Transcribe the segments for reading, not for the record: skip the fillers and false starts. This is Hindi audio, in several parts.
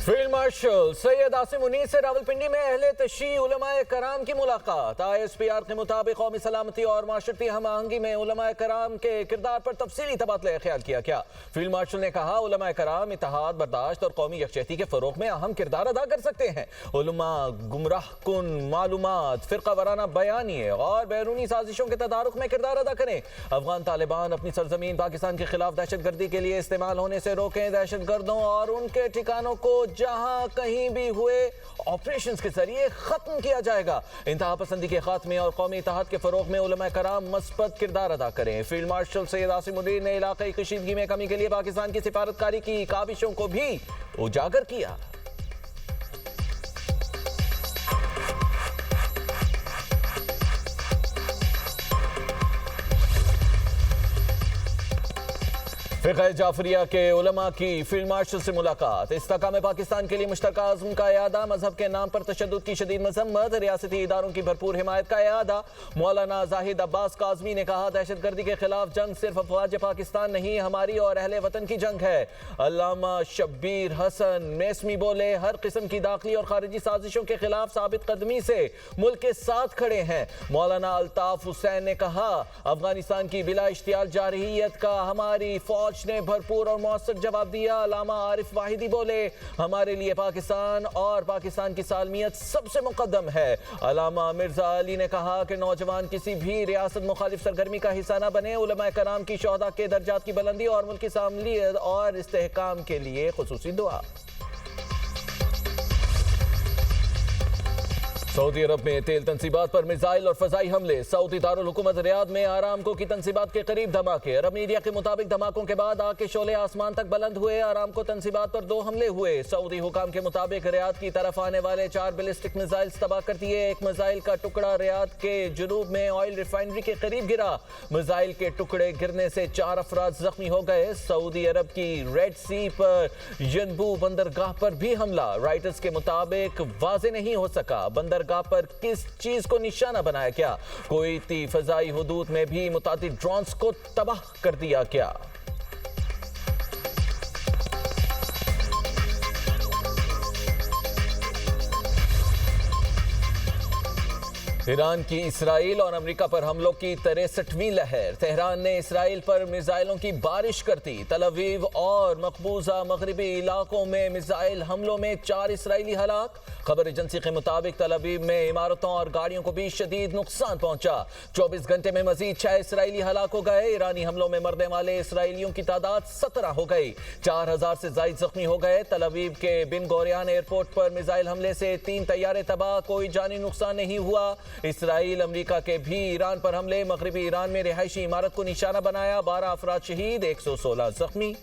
फील्ड मार्शल सैयद आसिम मुनीर से रावलपिंडी में अहले तशी उलमाए कराम की मुलाकात। ISPR के मुताबिक कौमी सलामती और माशरती हम आहंगी में उलमाए कराम के किरदार पर तफसीली तबादला ख्याल किया गया। फील्ड मार्शल ने कहा, उलमाए कराम इत्तेहाद, बर्दाश्त और कौमी यकजहती के फरोग में अहम किरदार अदा कर सकते हैं। उलमा गुमराह कुन मालूमात, फिरका वराना बयानिए और बैरूनी साजिशों के तदारुक में किरदार अदा करें। अफगान तालिबान अपनी सरजमीन पाकिस्तान के खिलाफ दहशतगर्दी के लिए इस्तेमाल होने से रोकें। दहशतगर्दों और उनके ठिकानों को जहां कहीं भी हुए ऑपरेशंस के जरिए खत्म किया जाएगा। इंतहा पसंदी के खात्मे और कौमी इत्तेहाद के फरोग में उलमा कराम मस्बत किरदार अदा करें। फील्ड मार्शल सैयद आसिम मुनीर ने इलाकाई कशीदगी में कमी के लिए पाकिस्तान की सिफारतकारी की काविशों को भी उजागर किया। फ़िक़्ह जाफरिया के उलमा की फील्ड मार्शल से मुलाकात। इस्तेकाम पाकिस्तान के लिए मुश्तरका अज़्म का इयादा, मजहब के नाम पर तशद्दुद की शदीद मज़म्मत, रियासती इदारों की भरपूर हिमायत का इयादा। मौलाना जाहिद अब्बास काज़मी ने कहा, दहशतगर्दी के खिलाफ जंग सिर्फ अफ़वाज पाकिस्तान नहीं, हमारी और अहले वतन की जंग है। अल्लामा शब्बीर हसन मेसमी बोले, हर किस्म की दाखिली और खारिजी साजिशों के खिलाफ साबित कदमी से मुल्क के साथ खड़े हैं। मौलाना अल्ताफ हुसैन ने कहा, अफगानिस्तान की बिला इश्तियाल जारहियत का हमारी फौज ने भरपूर और मौसर जवाब दिया। अल्लामा आरिफ वाहिदी बोले, हमारे लिए पाकिस्तान और पाकिस्तान की सालमियत सबसे मुकद्दम है। अल्लामा मिर्जा अली ने कहा कि नौजवान किसी भी रियासत मुखालिफ सरगर्मी का हिस्सा न बने। उलमाए कराम की शोहदा के दर्जात की बुलंदी और मुल्क की सामलियत और इस्तेहकाम के लिए खुसूसी दुआ। सऊदी अरब में तेल तनसीबात पर मिसाइल और फजाई हमले। सऊदी दारुल हुकूमत रियाद में आरामको की तनसीबात के करीब धमाके। अरब मीडिया के मुताबिक धमाकों के बाद आग के शोले आसमान तक बुलंद हुए। आरामको तनसीबात पर 2 हमले हुए। सऊदी हुकाम के मुताबिक रियाद की तरफ आने वाले 4 बैलिस्टिक मिसाइल्स तबाह कर दिए। एक मिसाइल का टुकड़ा रियाद के जुनूब में ऑयल रिफाइनरी के करीब गिरा। मिसाइल के टुकड़े गिरने से 4 अफराद जख्मी हो गए। सऊदी अरब की रेड सी पर यनबू बंदरगाह पर भी हमला। राइटर्स के मुताबिक वाजे नहीं हो सका बंदरगाह पर किस चीज को निशाना बनाया गया। कुवैती फजाई हुदूद में भी मुतादिद ड्रोन्स को तबाह कर दिया गया। ईरान की इसराइल और अमेरिका पर हमलों की 63वीं लहर। तेहरान ने इसराइल पर मिसाइलों की बारिश कर दी। तल अवीव और मकबूजा मगरबी इलाकों में मिसाइल हमलों में 4 इसराइली हलाक। खबर एजेंसी के मुताबिक तल अवीव में इमारतों और गाड़ियों को भी शदीद नुकसान पहुंचा। 24 घंटे में मजीद 6 इसराइली हलाक हो गए। ईरानी हमलों में मरने वाले इसराइलियों की तादाद 17 हो गई। 4000 से ज्यादा जख्मी हो गए। तल अवीव के बिन गोरियान एयरपोर्ट पर मिसाइल हमले से 3 तैयारे तबाह, कोई जानी नुकसान नहीं हुआ। इसराइल अमेरिका के भी ईरान पर हमले। मगरबी ईरान में रिहायशी इमारत को निशाना बनाया। 12 अफराद शहीद, 116 जख्मी।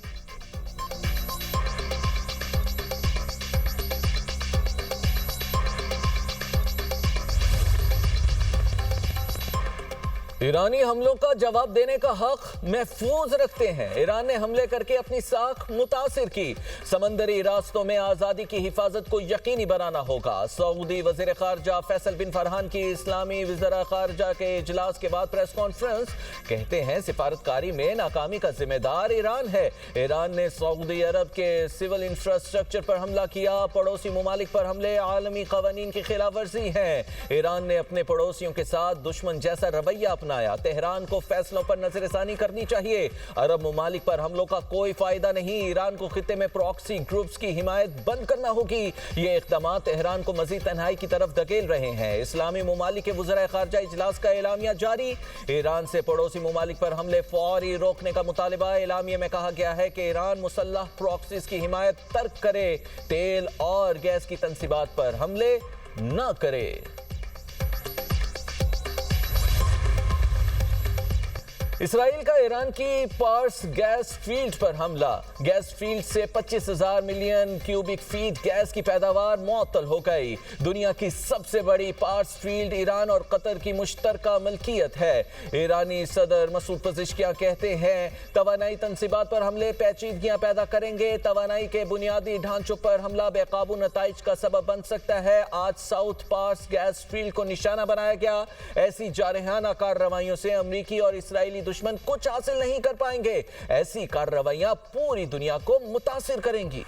ईरानी हमलों का जवाब देने का हक महफूज रखते हैं। ईरान ने हमले करके अपनी साख मुतासिर की। समंदरी रास्तों में आज़ादी की हिफाजत को यकीनी बनाना होगा। सऊदी वज़ीर ख़ारजा फैसल बिन फरहान की इस्लामी वज़ीर ख़ारजा के इजलास के बाद प्रेस कॉन्फ्रेंस। कहते हैं, सिफारतकारी में नाकामी का जिम्मेदार ईरान है। ईरान ने सऊदी अरब के सिविल इंफ्रास्ट्रक्चर पर हमला किया। पड़ोसी ममालिक पर हमले आलमी क़वानीन की खिलाफ वर्जी है। ईरान ने अपने पड़ोसियों के साथ दुश्मन जैसा रवैया तेहरान को फैसलों पर नजरसानी करनी चाहिए। अरब ममालिक पर हमलों का कोई फायदा नहीं। ईरान को खित्ते में प्रॉक्सी ग्रुप्स की हिमायत बंद करना होगी। ये इक़दाम तेहरान को मजीद तन्हाई की तरफ धकेल रहे हैं। इस्लामी ममालिक के वज़ीर ख़ारजा इजलास का एलामिया जारी। ईरान से पड़ोसी ममालिक पर हमले फौरी रोकने का मुतालिबा। एलामिये में कहा गया है कि ईरान मुसल्लह प्रॉक्सीज की हिमायत तर्क करे, तेल और गैस की तनसीबात पर हमले न करे। इसराइल का ईरान की पार्स गैस फील्ड पर हमला। गैस फील्ड से 25,000 मिलियन क्यूबिक फीट गैस की पैदावार मुअत्तल हो गई। दुनिया की सबसे बड़ी पार्स फील्ड ईरान और कतर की मुश्तरका मलकियत है। ईरानी सदर मसूद पज़ेश्कियान कहते हैं, तवानाई तनसीबात पर हमले पेचीदगियां पैदा करेंगे। तवानाई के बुनियादी ढांचों पर हमला बेकाबू नताइज का सबब बन सकता है। आज साउथ पार्स गैस फील्ड को निशाना बनाया गया। ऐसी जारहाना कार्रवाइयों से अमरीकी और इसराइली दुश्मन कुछ हासिल नहीं कर पाएंगे। ऐसी कार्रवाइयां पूरी दुनिया को मुतासिर करेंगी।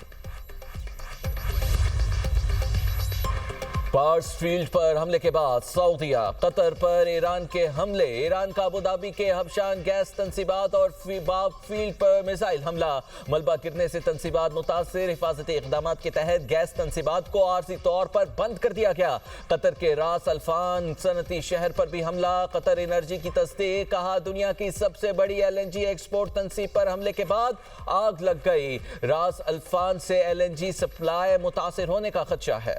पार्स फील्ड पर हमले के बाद सऊदीया, कतर पर ईरान के हमले, ईरान का अबू धाबी के हबशान गैस तंसीबात और बाब फील्ड पर मिसाइल हमला, मलबा गिरने से तंसीबात मुतासिर, हिफाजती इकदाम के तहत गैस तंसीबात को आर्जी तौर पर बंद कर दिया गया। कतर के रास अल्फान सनती शहर पर भी हमला, कतर एनर्जी की तस्दीक, कहा दुनिया की सबसे बड़ी LNG एक्सपोर्ट तंसीब पर हमले के बाद आग लग गई। रास अल्फान से LNG सप्लाई मुतासिर होने का खदशा है।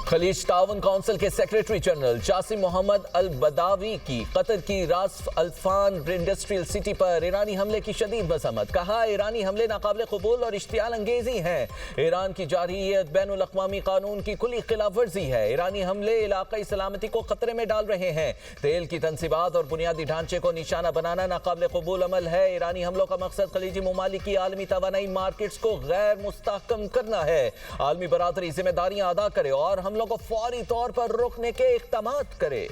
खलीज ताउन काउंसिल के सेक्रेटरी जनरल जासिम मोहम्मद अल बदावी की कतर की रास अल्फान इंडस्ट्रियल सिटी पर ईरानी हमले की शदीद मजम्मत, कहा ईरानी हमले नाकाबिल कबूल और इश्तियाल अंगेजी हैं। ईरान की जारी बैनुल अक़वामी कानून की खुली खिलाफ वर्जी है। ईरानी हमले इलाकाई सलामती को खतरे में डाल रहे हैं। तेल की तंसीबात और बुनियादी ढांचे को निशाना बनाना नाकाबिल कबूल अमल है। ईरानी हमलों का मकसद खलीजी ममालिक की आलमी तवानाई मार्केट्स को गैर मुस्तहकम करना है। आलमी बरादरी जिम्मेदारियां अदा करे और हमलों को फौरी तौर पर रोकने के इक़दामात करे।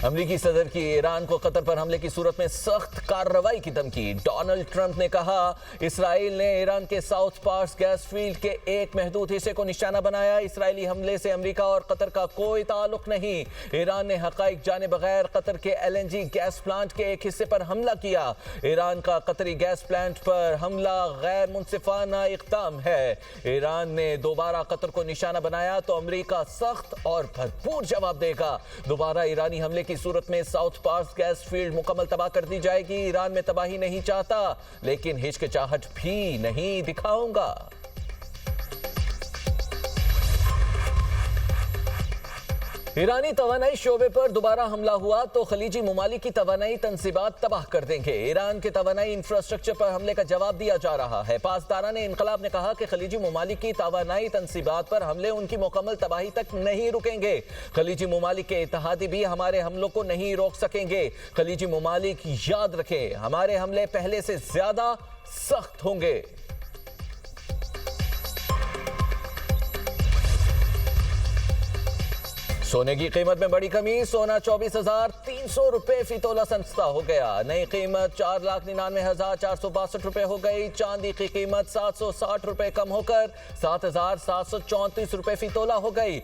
अमरीकी सदर की ईरान को कतर पर हमले की सूरत में सख्त कार्रवाई की धमकी। डोनाल्ड ट्रंप ने कहा इसराइल ने ईरान के साउथ पार्स गैस फील्ड के एक महदूद हिस्से को निशाना बनाया। इसराइली हमले से अमरीका और कतर का कोई ताल्लुक नहीं। ईरान ने हकाइक जाने बगैर कतर के LNG गैस प्लांट के एक हिस्से पर हमला किया। ईरान का कतरी गैस प्लांट पर हमला गैर मुनसिफाना इक़दाम है। ईरान ने दोबारा कतर को निशाना बनाया तो अमरीका सख्त और भरपूर जवाब देगा। दोबारा ईरानी हमले की सूरत में साउथ पार्स गैस फील्ड मुकम्मल तबाह कर दी जाएगी। ईरान में तबाही नहीं चाहता लेकिन हिचकिचाहट भी नहीं दिखाऊंगा। ईरानी तवानाई शोबे पर दोबारा हमला हुआ तो खलीजी ममालिक की तवानाई तंसीबात तबाह कर देंगे। ईरान के तवानाई इंफ्रास्ट्रक्चर पर हमले का जवाब दिया जा रहा है। पासदारान इनकलाब ने कहा कि खलीजी ममालिक की तवानाई तंसीबात पर हमले उनकी मुकम्मल तबाही तक नहीं रुकेंगे। खलीजी ममालिक के इत्तेहादी भी हमारे हमलों को नहीं रोक सकेंगे। खलीजी ममालिक याद रखें, हमारे हमले पहले से ज्यादा सख्त होंगे। सोने की कीमत में बड़ी कमी, सोना 24,300 रुपए फी तोला सस्ता हो गया। नई कीमत 4,99,462 रुपए हो गई। चांदी की कीमत 760 रुपए कम होकर 7,734 रुपए फी तोला हो गई।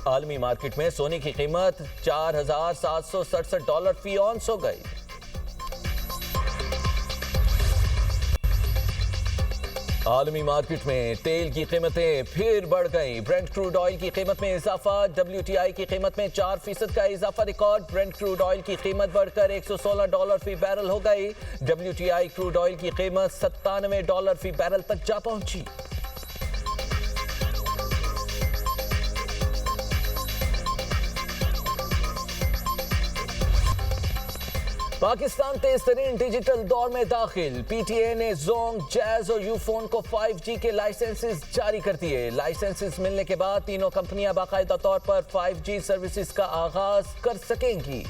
आलमी मार्केट में सोने की कीमत $4,767 फी औंस हो गई। आलमी मार्केट में तेल की कीमतें फिर बढ़ गई। ब्रेंट क्रूड ऑयल की कीमत में इजाफा, WTI की कीमत में 4% का इजाफा रिकॉर्ड। ब्रेंट क्रूड ऑयल की कीमत बढ़कर $116 फी बैरल हो गई। WTI क्रूड ऑयल की कीमत $97 फी बैरल तक जा पहुंची। पाकिस्तान तेज तरीन डिजिटल दौर में दाखिल। PTA ने जोंग, जैज और यूफोन को 5G के लाइसेंसेस जारी कर दिए। लाइसेंसेस मिलने के बाद तीनों कंपनियां बाकायदा तौर पर 5G सर्विसेज का आगाज कर सकेंगी।